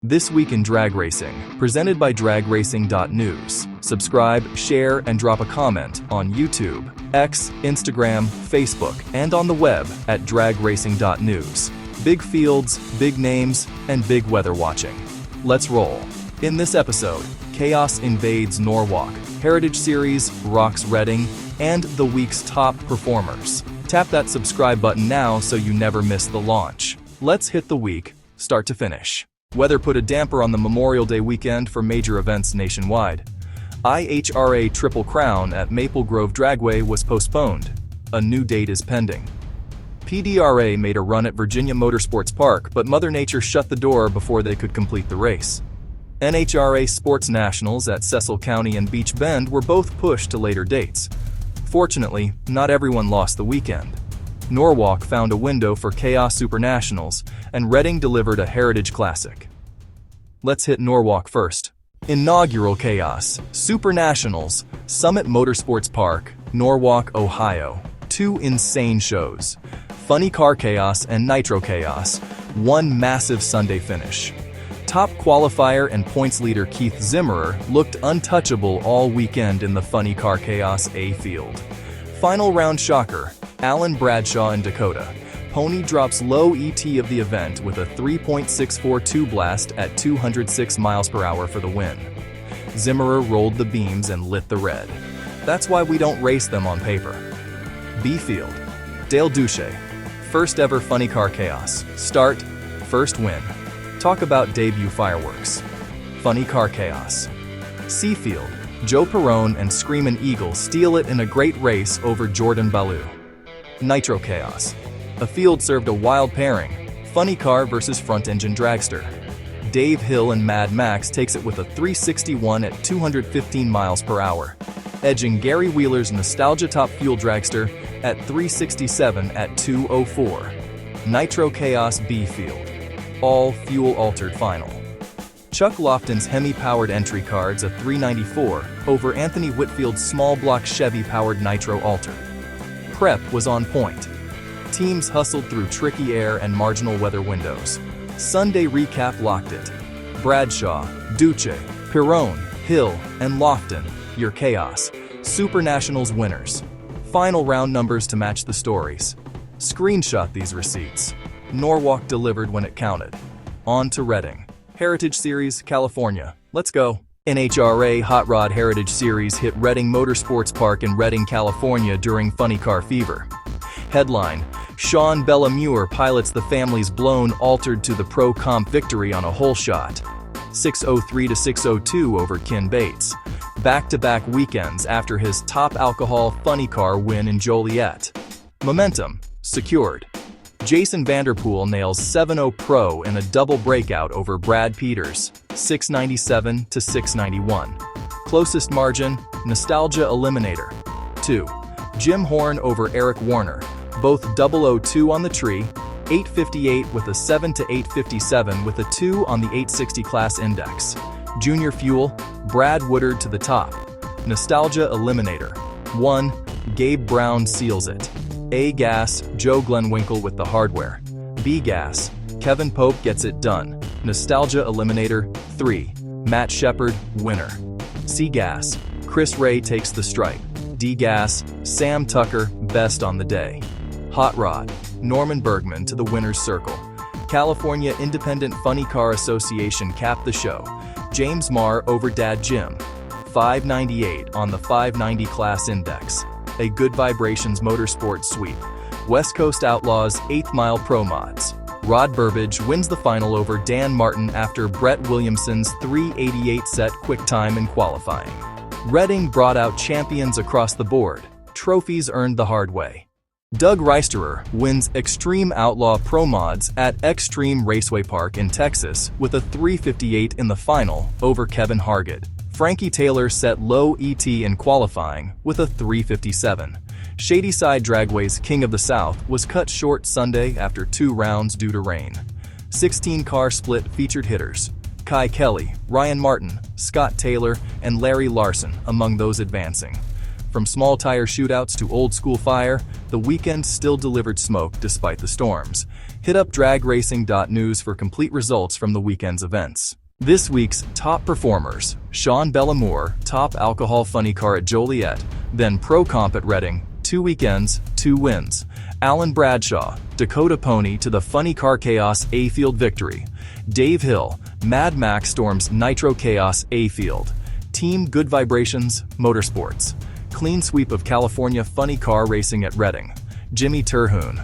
This Week in Drag Racing, presented by dragracing.news. Subscribe, share, and drop a comment on YouTube, X, Instagram, Facebook, and on the web at dragracing.news. Big fields, big names, and big weather watching. Let's roll. In this episode, chaos invades Norwalk, Heritage Series rocks Reading, and the week's top performers. Tap that subscribe button now so you never miss the launch. Let's hit the week, start to finish. Weather put a damper on the Memorial Day weekend for major events nationwide. NHRA Triple Crown at Maple Grove Dragway was postponed. A new date is pending. PDRA made a run at Virginia Motorsports Park, but Mother Nature shut the door before they could complete the race. NHRA Sports Nationals at Cecil County and Beach Bend were both pushed to later dates. Fortunately, not everyone lost the weekend. Norwalk found a window for Chaos SuperNationals, and Reading delivered a Heritage Classic. Let's hit Norwalk first. Inaugural Chaos SuperNationals, Summit Motorsports Park, Norwalk, Ohio. Two insane shows, Funny Car Chaos and Nitro Chaos, one massive Sunday finish. Top qualifier and points leader Keith Zimmerer looked untouchable all weekend in the Funny Car Chaos A field. Final round shocker, Alan Bradshaw in Dakota. Pony drops low ET of the event with a 3.642 blast at 206 miles per hour for the win. Zimmerer rolled the beams and lit the red. That's why we don't race them on paper. B field, Dale Duche. First ever Funny Car Chaos. Start, first win. Talk about debut fireworks. Funny Car Chaos. C field, Joe Perrone and Screamin' Eagle steal it in a great race over Jordan Ballou. Nitro Chaos. A field served a wild pairing, Funny Car versus Front Engine Dragster. Dave Hill and Mad Max takes it with a 361 at 215 miles per hour, edging Gary Wheeler's Nostalgia Top Fuel Dragster at 367 at 204. Nitro Chaos B field. All fuel-altered final. Chuck Lofton's Hemi-powered entry cards a 394 over Anthony Whitfield's small block Chevy-powered Nitro altered. Prep was on point. Teams hustled through tricky air and marginal weather windows. Sunday recap locked it. Bradshaw, Duche, Perrone, Hill, and Lofton, your Chaos SuperNationals winners. Final round numbers to match the stories. Screenshot these receipts. Norwalk delivered when it counted. On to Reading. Heritage Series, California. Let's go. NHRA Hot Rod Heritage Series hit Reading Motorsports Park in Reading, California during Funny Car Fever. Headline, Sean Bellamure pilots the family's blown altered to the Pro Comp victory on a hole shot. 603 to 602 over Ken Bates. Back-to-back weekends after his top alcohol Funny Car win in Joliet. Momentum secured. Jason Vanderpool nails 7-0 Pro in a double breakout over Brad Peters, 697 to 691. Closest margin, Nostalgia Eliminator. 2. Jim Horn over Eric Warner, both 002 on the tree, 858 with a 7 to 857 with a 2 on the 860 class index. Junior Fuel, Brad Woodard to the top. Nostalgia Eliminator. 1. Gabe Brown seals it. A gas, Joe Glenwinkle with the hardware. B gas, Kevin Pope gets it done. Nostalgia Eliminator. 3. Matt Shepard, winner. C gas, Chris Ray takes the stripe. D gas, Sam Tucker, best on the day. Hot Rod, Norman Bergman to the winner's circle. California Independent Funny Car Association capped the show. James Marr over Dad Jim. 598 on the 590 class index. A Good Vibrations Motorsports sweep. West Coast Outlaws 8th Mile Pro Mods. Rod Burbage wins the final over Dan Martin after Brett Williamson's 388 set quick time in qualifying. Reading brought out champions across the board. Trophies earned the hard way. Doug Reisterer wins Xtreme Outlaw Pro Mods at Xtreme Raceway Park in Texas with a 358 in the final over Kevin Hargett. Frankie Taylor set low ET in qualifying with a 357. Shadyside Dragway's King of the South was cut short Sunday after 2 rounds due to rain. 16-car split featured hitters. Kai Kelly, Ryan Martin, Scott Taylor, and Larry Larson among those advancing. From small tire shootouts to old school fire, the weekend still delivered smoke despite the storms. Hit up dragracing.news for complete results from the weekend's events. This week's top performers: Sean Bellamour, top alcohol funny car at Joliet, then Pro Comp at Reading, 2 weekends, 2 wins. Alan Bradshaw, Dakota Pony to the Funny Car Chaos A-Field victory. Dave Hill, Mad Max Storms Nitro Chaos A-Field. Team Good Vibrations, Motorsports. Clean sweep of California Funny Car Racing at Reading. Jimmy Terhune,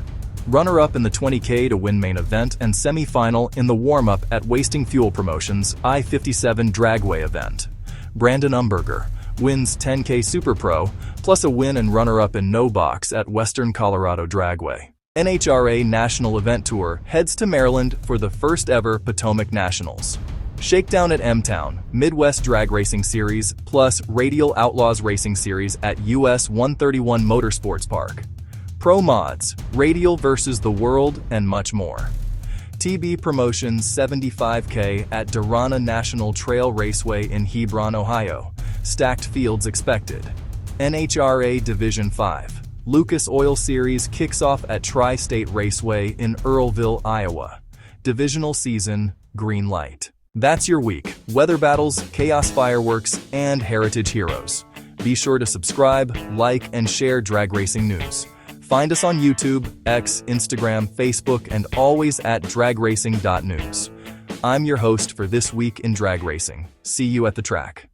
runner-up in the 20K to win main event and semi-final in the warm-up at Wasting Fuel Promotions I-57 Dragway event. Brandon Umberger wins 10K Super Pro, plus a win and runner-up in no box at Western Colorado Dragway. NHRA National Event Tour heads to Maryland for the first-ever Potomac Nationals. Shakedown at M-Town, Midwest Drag Racing Series, plus Radial Outlaws Racing Series at US 131 Motorsports Park. Pro Mods, Radial versus the World, and much more. TB Promotions 75K at Durana National Trail Raceway in Hebron, Ohio. Stacked fields expected. NHRA Division 5. Lucas Oil Series kicks off at Tri-State Raceway in Earlville, Iowa. Divisional season, green light. That's your week. Weather battles, chaos fireworks, and heritage heroes. Be sure to subscribe, like, and share Drag Racing News. Find us on YouTube, X, Instagram, Facebook, and always at dragracing.news. I'm your host for This Week in Drag Racing. See you at the track.